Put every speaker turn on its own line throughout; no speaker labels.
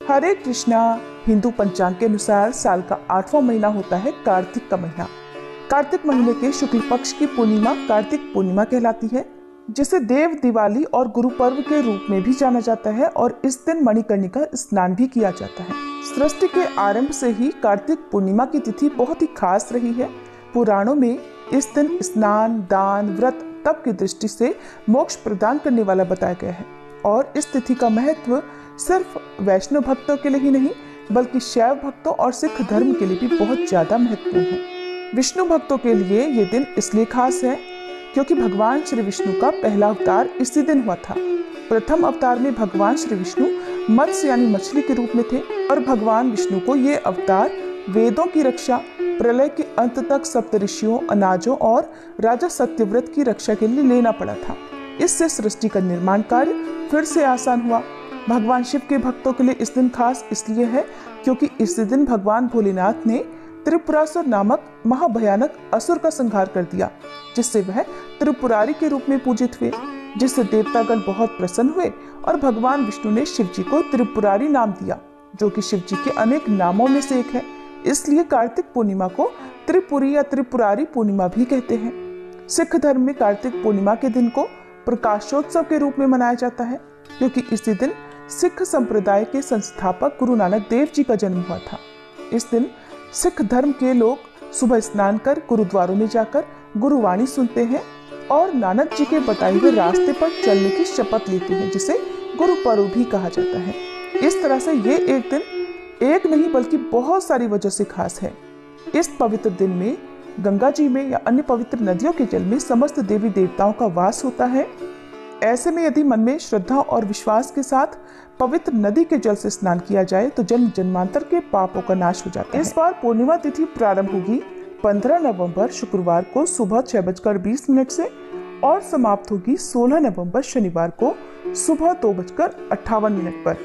हरे कृष्णा। हिंदू पंचांग के अनुसार साल का 8वां महीना होता है कार्तिक का महीना। कार्तिक महीने के शुक्ल पक्ष की पूर्णिमा कार्तिक पूर्णिमा कहलाती है, जिसे देव दिवाली और गुरु पर्व के रूप में भी जाना जाता है और इस दिन मणिकर्णिका स्नान भी किया जाता है। सृष्टि के आरंभ से ही कार्तिक पूर्णिमा की तिथि बहुत ही खास रही है। पुराणों में इस दिन स्नान, दान, व्रत, तप की दृष्टि से मोक्ष प्रदान करने वाला बताया गया है और इस तिथि का महत्व सिर्फ वैष्णव भक्तों के लिए ही नहीं बल्कि शैव भक्तों और सिख धर्म के लिए भी बहुत ज्यादा महत्वपूर्ण है। विष्णु भक्तों के लिए ये दिन इसलिए खास है क्योंकि भगवान श्री विष्णु का पहला अवतार इसी दिन हुआ था। प्रथम अवतार में भगवान श्री विष्णु मत्स्य यानी मछली के रूप में थे और भगवान विष्णु को ये अवतार वेदों की रक्षा, प्रलय के अंत तक सप्तऋषियों, अनाजों और राजा सत्यव्रत की रक्षा के लिए लेना पड़ा था। इससे सृष्टि का निर्माण कार्य फिर से आसान हुआ। भगवान शिव के भक्तों के लिए इस दिन खास इसलिए है क्योंकि इस दिन भगवान भोलेनाथ ने त्रिपुरासुर नामक महाभयानक असुर का संहार कर दिया, जिससे वह त्रिपुरारी के रूप में पूजित हुए, जिससे देवतागण बहुत प्रसन्न हुए और भगवान विष्णु ने शिव जी को त्रिपुरारी नाम दिया, जो कि शिव जी के अनेक नामों में से एक है। इसलिए कार्तिक पूर्णिमा को त्रिपुरी या त्रिपुरारी पूर्णिमा भी कहते हैं। सिख धर्म में कार्तिक पूर्णिमा के दिन को प्रकाशोत्सव के रूप में मनाया जाता है क्योंकि इसी दिन सिख संप्रदाय के संस्थापक गुरु नानक देव जी का जन्म हुआ था। इस दिन सिख धर्म के लोग सुबह स्नान कर गुरुद्वारों में जाकर गुरुवाणी सुनते हैं और नानक जी के बताए हुए रास्ते पर चलने की शपथ लेते हैं, जिसे गुरु पर्व भी कहा जाता है। इस तरह से ये एक दिन एक नहीं बल्कि बहुत सारी वजह से खास है। इस पवित्र दिन में गंगा जी में या अन्य पवित्र नदियों के जल में समस्त देवी देवताओं का वास होता है। ऐसे में यदि मन में श्रद्धा और विश्वास के साथ पवित्र नदी के जल से स्नान किया जाए तो जन्म जन्मांतर के पापों का नाश हो जाता है। इस बार पूर्णिमा तिथि प्रारंभ होगी 15 नवंबर शुक्रवार को सुबह 6:20 से और समाप्त होगी 16 नवंबर शनिवार को सुबह 2:58 पर।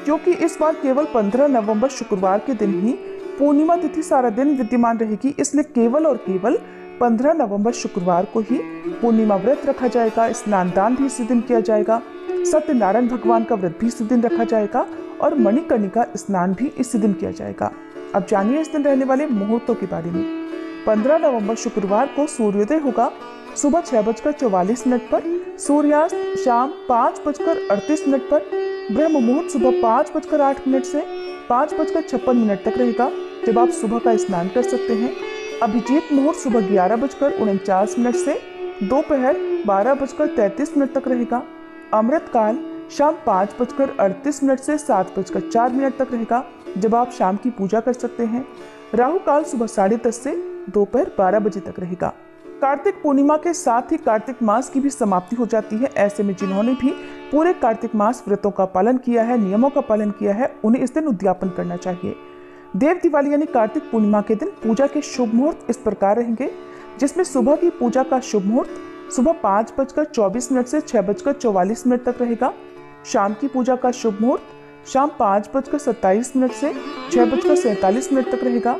क्योंकि इस बार केवल 15 नवंबर शुक्रवार के दिन ही पूर्णिमा तिथि सारा दिन विद्यमान रहेगी, इसलिए केवल और केवल 15 नवंबर शुक्रवार को ही पूर्णिमा व्रत रखा जाएगा। स्नान दान भी इसी दिन किया जाएगा, सत्यनारायण भगवान का व्रत भी इसी दिन रखा जाएगा और मणिकर्णिका स्नान भी इसी दिन किया जाएगा। अब जानिए इस दिन रहने वाले मुहूर्तों के बारे में। 15 नवंबर शुक्रवार को सूर्योदय होगा सुबह 6:44 पर, सूर्यास्त शाम 5:38 पर, ब्रह्म मुहूर्त सुबह 5:08 से 5:56 तक रहेगा, जब आप सुबह का स्नान कर सकते हैं। अभिजीत मुहूर्त सुबह 11:49 से दोपहर 12:33 तक रहेगा। अमृत काल शाम 5:38 से 7:04 तक रहेगा, जब आप शाम की पूजा कर सकते हैं। राहु काल सुबह 10:30 से दोपहर 12 बजे तक रहेगा। कार्तिक पूर्णिमा के साथ ही कार्तिक मास की भी समाप्ति हो जाती है। ऐसे में जिन्होंने भी पूरे कार्तिक मास व्रतों का पालन किया है, नियमों का पालन किया है, उन्हें इस दिन उद्यापन करना चाहिए। देव दिवाली यानी कार्तिक पूर्णिमा के दिन पूजा के शुभ मुहूर्त इस प्रकार रहेंगे, जिसमें सुबह की पूजा का शुभ मुहूर्त सुबह 5:24 से 6:44 तक रहेगा। शाम की पूजा का शुभ मुहूर्त शाम 5:27 से 6:47 तक रहेगा।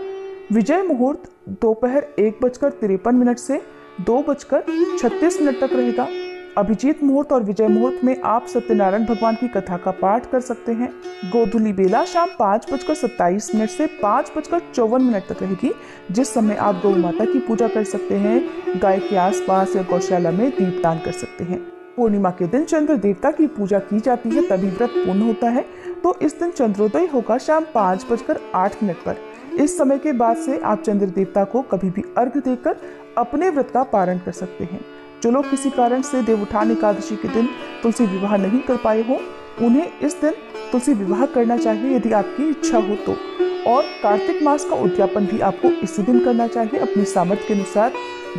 विजय मुहूर्त दोपहर 1:53 से 2:36 तक रहेगा। अभिजीत मुहूर्त और विजय मुहूर्त में आप सत्यनारायण भगवान की कथा का पाठ कर सकते हैं। गोधूली बेला शाम 5:27 से 5:54 तक रहेगी, जिस समय आप गौ माता की पूजा कर सकते हैं, गाय के आसपास या गौशाला में दीपदान कर सकते हैं। पूर्णिमा के दिन चंद्र देवता की पूजा की जाती है, तभी व्रत पूर्ण होता है। तो इस दिन चंद्रोदय होगा शाम 5:08 पर। इस समय के बाद से आप चंद्र देवता को कभी भी अर्घ्य देकर अपने व्रत का पारण कर सकते हैं। जो लोग किसी कारण से देवउठान एकादशी के दिन तुलसी विवाह नहीं कर पाए हो, उन्हें इस दिन तुलसी विवाह करना चाहिए यदि आपकी इच्छा हो तो। और कार्तिक मास का उद्यापन भी आपको इसी दिन करना चाहिए। अपनी सामर्थ्य के अनुसार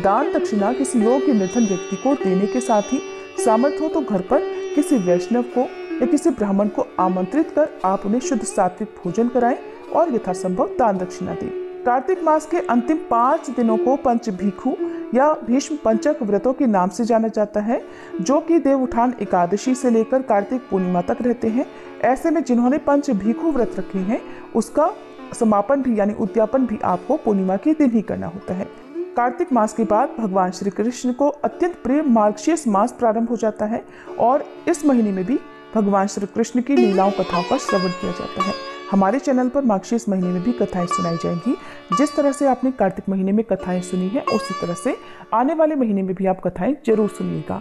दान दक्षिणा किसी योग्य निर्धन व्यक्ति को देने के साथ ही सामर्थ्य हो तो घर पर किसी वैष्णव को या किसी ब्राह्मण को आमंत्रित कर आप उन्हें शुद्ध सात्विक भोजन कराएं और यथासंभव दान दक्षिणा दें। कार्तिक मास के अंतिम 5 दिनों को पंच भीखु या भीष्म पंचक व्रतों के नाम से जाना जाता है, जो कि देवउठान एकादशी से लेकर कार्तिक पूर्णिमा तक रहते हैं। ऐसे में जिन्होंने पंच भीखु व्रत रखे हैं, उसका समापन भी यानी उद्यापन भी आपको पूर्णिमा के दिन ही करना होता है। कार्तिक मास के बाद भगवान श्री कृष्ण को अत्यंत प्रिय मार्गशीर्ष मास प्रारंभ हो जाता है और इस महीने में भी भगवान श्री कृष्ण की लीलाओं कथाओं का श्रवण किया जाता है। हमारे चैनल पर मार्गशीर्ष महीने में भी कथाएं सुनाई जाएंगी। जिस तरह से आपने कार्तिक महीने में कथाएं सुनी है, उसी तरह से आने वाले महीने में भी आप कथाएं जरूर सुनिएगा।